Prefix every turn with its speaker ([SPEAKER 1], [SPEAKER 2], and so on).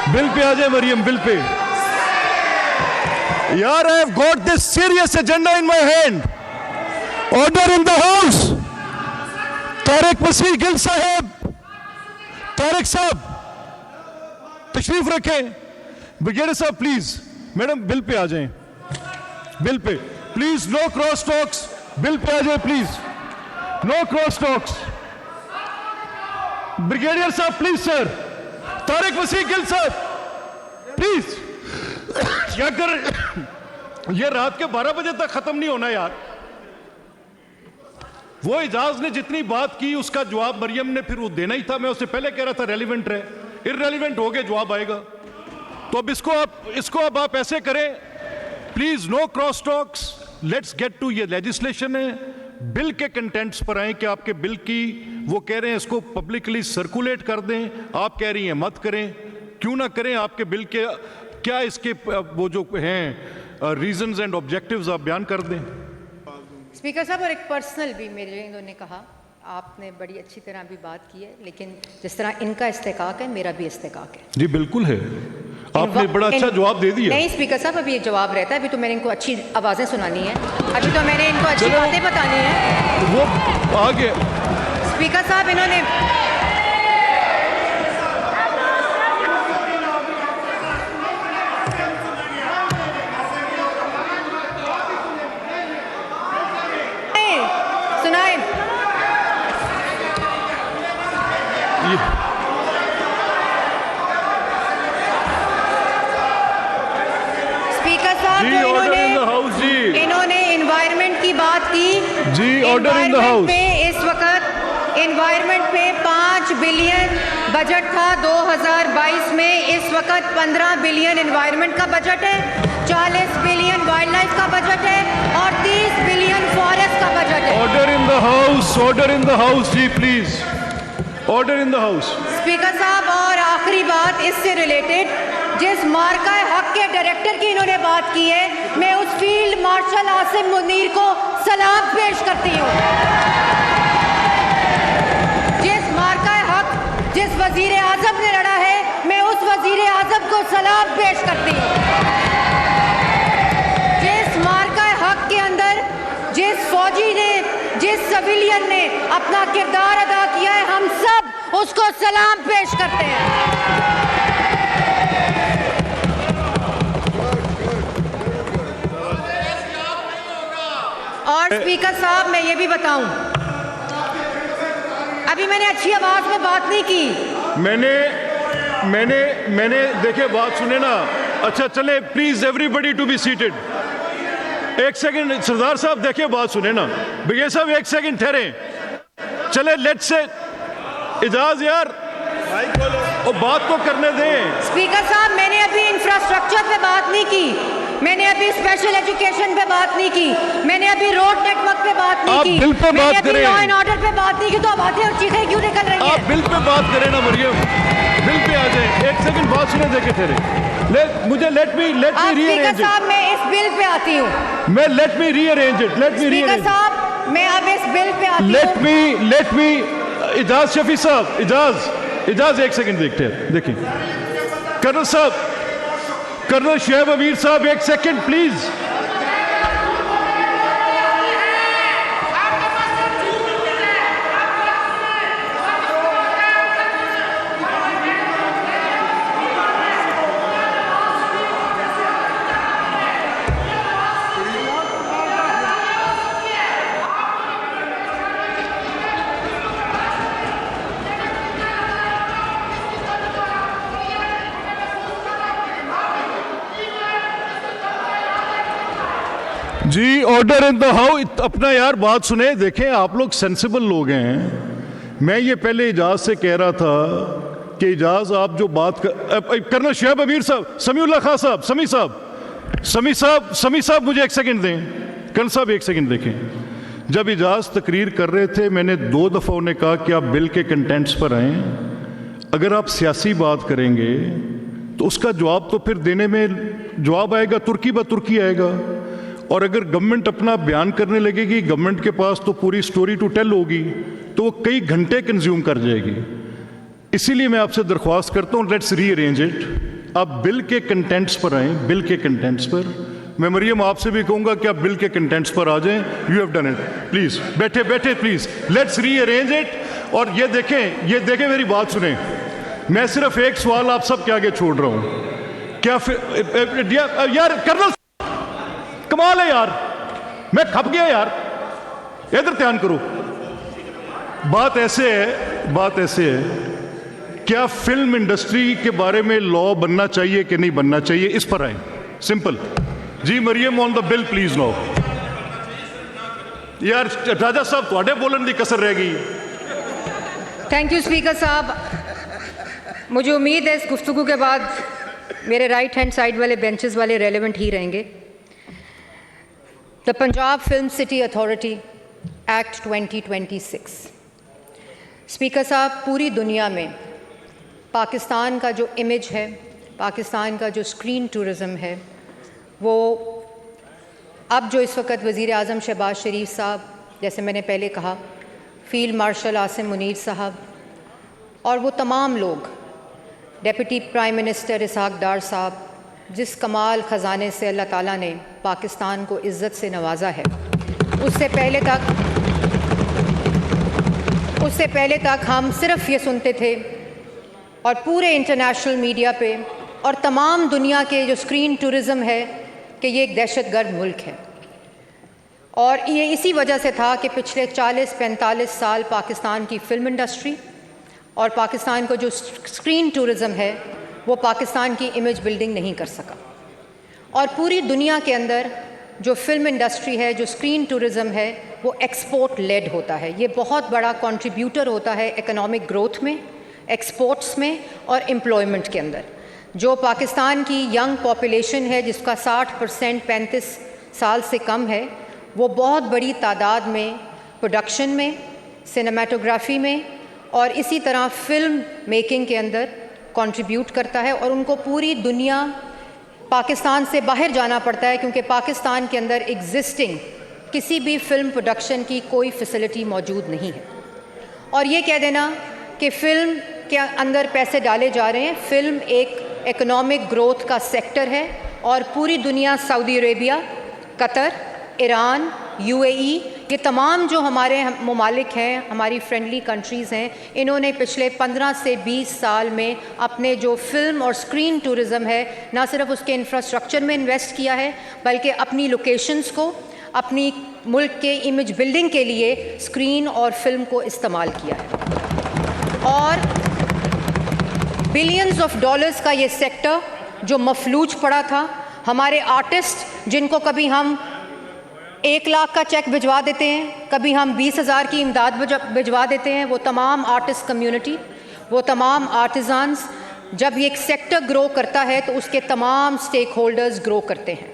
[SPEAKER 1] Bill पे आ जाए मरियम, बिल पे। यार, I have got this serious agenda in my hand. Order in the house. Tariq Masih Gill साहब, तारिक साहब तशरीफ रखें। ब्रिगेडियर साहब प्लीज, मैडम बिल पे आ जाएं, बिल पे please. No cross talks, bill पे आ जाए please, no cross talks. Brigadier साहब प्लीज सर, तारिक मसीह गिल साहब प्लीज। अगर ये रात के 12 बजे तक खत्म नहीं होना यार। वो एजाज ने जितनी बात की उसका जवाब मरियम ने फिर वो देना ही था। मैं उससे पहले कह रहा था रेलिवेंट रहे, इररेलिवेंट हो गए जवाब आएगा। तो अब इसको अब आप ऐसे करें please, no cross talks, let's get to. ये लेजिस्लेशन है, बिल के कंटेंट्स पर आए कि आपके बिल की वो कह रहे हैं इसको पब्लिकली सर्कुलेट कर दें, आप कह रही हैं मत करें। क्यों ना करें? आपके बिल के क्या इसके वो जो हैं रीजंस एंड ऑब्जेक्टिव्स आप बयान कर दें।
[SPEAKER 2] स्पीकर साहब, और एक पर्सनल भी मेरे इन्होंने कहा, आपने बड़ी अच्छी तरह भी बात की है, लेकिन जिस तरह इनका इस्तेकाक है मेरा भी इस्तेकाक है।
[SPEAKER 1] जी बिल्कुल है, आपने बड़ा अच्छा जवाब दे दिया।
[SPEAKER 2] नहीं स्पीकर साहब, अभी ये जवाब रहता है, अभी तो मैंने इनको अच्छी आवाज़ें सुनानी है, अभी तो मैंने इनको अच्छी बातें बतानी है।
[SPEAKER 1] वो आगे
[SPEAKER 2] स्पीकर साहब इन्होंने सुनाए। स्पीकर साहब इन्होंने एनवायरनमेंट की बात की।
[SPEAKER 1] जी, ऑर्डर इन द हाउस।
[SPEAKER 2] इस वक्त एनवायरनमेंट पे 5 बिलियन बजट था 2022 में, इस वक्त 15 बिलियन एनवायरनमेंट का बजट है, 40 बिलियन वाइल्ड लाइफ का बजट है और 30 बिलियन फॉरेस्ट का बजट है।
[SPEAKER 1] Order in the house, order in the house जी please, order in the house.
[SPEAKER 2] Speaker साहब, और आखिरी बात इससे रिलेटेड, जिस मार्का हक के डायरेक्टर की इन्होंने बात की है, मैं उस फील्ड मार्शल आसिम मुनीर को सलाम पेश करती हूँ। जिस मार्का हक जिस वजीर आजम ने लड़ा है, मैं उस वजीर आजम को सलाम पेश करती हूँ। जिस मार्का हक के अंदर जिस फौजी ने, जिस सिविलियन ने अपना किरदार अदा किया है, हम सब उसको सलाम पेश करते हैं। और स्पीकर साहब, मैं ये भी बताऊं, अभी मैंने अच्छी आवाज में बात नहीं की।
[SPEAKER 1] मैंने देखिए बात सुने ना। अच्छा चले, please everybody to be seated. एक सेकंड सरदार साहब, देखिए बात सुने ना। भैया साहब एक सेकंड ठहरे, चले लेट्स से इजाज यार, और बात तो करने दें।
[SPEAKER 2] स्पीकर साहब, मैंने अभी इंफ्रास्ट्रक्चर पे बात नहीं की, मैंने अभी स्पेशल एजुकेशन पे बात नहीं की, मैंने अभी रोड नेटवर्क पे बात नहीं की,
[SPEAKER 1] बिल पे बात करें,
[SPEAKER 2] लॉ एंड ऑर्डर पे बात नहीं की, तो बातें और चीजें क्यों निकल रही हैं?
[SPEAKER 1] आप बिल पे बात करें ना मरियम, बिल पे आ जाए। एक सेकंड बात सुने, देखे ठहरे। Let me rearrange it.
[SPEAKER 2] साहब, मैं इस बिल पे आती हूँ।
[SPEAKER 1] Let me rearrange it.
[SPEAKER 2] Speaker साहब, मैं अब इस बिल पे आती हूँ।
[SPEAKER 1] लेट मी इजाज शफी साहब, इजाज एक सेकंड देखिए। कर्नल साहब, कर्नल शुएब अमीर साहब एक सेकंड प्लीज। जी, ऑर्डर इन द हाउस। अपना यार बात सुने, देखें आप लोग सेंसिबल लोग हैं। मैं ये पहले इजाज से कह रहा था कि इजाज आप जो बात कर्नल शुएब अमीर साहब, समीउल्लाह खां साहब, समी साहब मुझे एक सेकंड दें। कर्नल साहब एक सेकंड देखें। जब इजाज तकरीर कर रहे थे, मैंने 2 दफ़ा उन्हें कहा कि आप बिल के कंटेंट्स पर आएँ। अगर आप सियासी बात करेंगे तो उसका जवाब तो फिर देने में जवाब आएगा तुर्की ब तुर्की आएगा। और अगर गवर्नमेंट अपना बयान करने लगेगी, गवर्नमेंट के पास तो पूरी स्टोरी टू टेल होगी, तो वो कई घंटे कंज्यूम कर जाएगी। इसीलिए मैं आपसे दरख्वास्त करता हूँ, लेट्स रीअरेंज इट। आप बिल के कंटेंट्स पर आएँ, बिल के कंटेंट्स पर। मैं मरियम आपसे भी कहूँगा कि आप बिल के कंटेंट्स पर आ जाएं। You have done it, please बैठे बैठे प्लीज़, लेट्स रीअरेंज इट। और ये देखें मेरी बात सुने, मैं सिर्फ एक सवाल आप सबके आगे छोड़ रहा हूँ, क्या यार कर लो, कमाल है यार, मैं खप गया यार, इधर ध्यान करो। बात ऐसे है, क्या फिल्म इंडस्ट्री के बारे में लॉ बनना चाहिए कि नहीं बनना चाहिए, इस पर आए, सिंपल। जी Maryam on the bill please no. यार राजा साहब थोड़े बोलन की कसर रह गई।
[SPEAKER 2] थैंक यू स्पीकर साहब। मुझे उम्मीद है इस गुफ्तगू के बाद मेरे राइट हैंड साइड वाले बेंचेस वाले रेलेवेंट ही रहेंगे। The Punjab film city authority act 2026। Speaker साहब, पूरी दुनिया में पाकिस्तान का जो इमेज है, पाकिस्तान का जो स्क्रीन टूरिज़म है, वो अब जो इस वक्त वज़ीर आज़म शहबाज शरीफ साहब, जैसे मैंने पहले कहा, फील्ड मार्शल आसिम मुनीर साहब और वो तमाम लोग, डेप्यूटी प्राइम मिनिस्टर इसहाक डार साहब, जिस कमाल ख़जाने से अल्लाह ताला ने पाकिस्तान को इज़्ज़त से नवाजा है, उससे पहले तक हम सिर्फ़ ये सुनते थे और पूरे इंटरनेशनल मीडिया पे और तमाम दुनिया के जो स्क्रीन टूरिज़म है कि ये एक दहशतगर्द मुल्क है। और ये इसी वजह से था कि पिछले 40-45 साल पाकिस्तान की फ़िल्म इंडस्ट्री और पाकिस्तान को जो स्क्रीन टूरिज़म है वो पाकिस्तान की इमेज बिल्डिंग नहीं कर सका। और पूरी दुनिया के अंदर जो फ़िल्म इंडस्ट्री है, जो स्क्रीन टूरिज़म है, वो एक्सपोर्ट लेड होता है। ये बहुत बड़ा कंट्रीब्यूटर होता है इकोनॉमिक ग्रोथ में, एक्सपोर्ट्स में और एम्प्लॉयमेंट के अंदर। जो पाकिस्तान की यंग पॉपुलेशन है जिसका 60% 35 साल से कम है, वो बहुत बड़ी तादाद में प्रोडक्शन में, सिनेमाटोग्राफी में और इसी तरह फ़िल्म मेकिंग के अंदर कंट्रीब्यूट करता है। और उनको पूरी दुनिया, पाकिस्तान से बाहर जाना पड़ता है क्योंकि पाकिस्तान के अंदर एग्जिस्टिंग किसी भी फ़िल्म प्रोडक्शन की कोई फैसिलिटी मौजूद नहीं है। और ये कह देना कि फ़िल्म के अंदर पैसे डाले जा रहे हैं, फ़िल्म एक इकोनॉमिक ग्रोथ का सेक्टर है और पूरी दुनिया, Saudi Arabia, Qatar, Iran, UAE, ये तमाम जो हमारे ममालिक हैं, हमारी फ्रेंडली कंट्रीज़ हैं, इन्होंने पिछले 15 से 20 साल में अपने जो फ़िल्म और स्क्रीन टूरिज़म है, ना सिर्फ उसके इंफ्रास्ट्रक्चर में इन्वेस्ट किया है बल्कि अपनी लोकेशंस को, अपनी मुल्क के इमेज बिल्डिंग के लिए स्क्रीन और फिल्म को इस्तेमाल किया है। और बिलियंस ऑफ डॉलर्स का ये सेक्टर जो मफलूज पड़ा था, हमारे आर्टिस्ट जिनको कभी हम 1 लाख का चेक भिजवा देते हैं, कभी हम 20,000 की इमदाद भिजवा देते हैं, वो तमाम आर्टिस्ट कम्युनिटी, वो तमाम आर्टिज़ान्स, जब ये एक सेक्टर ग्रो करता है तो उसके तमाम स्टेक होल्डर्स ग्रो करते हैं।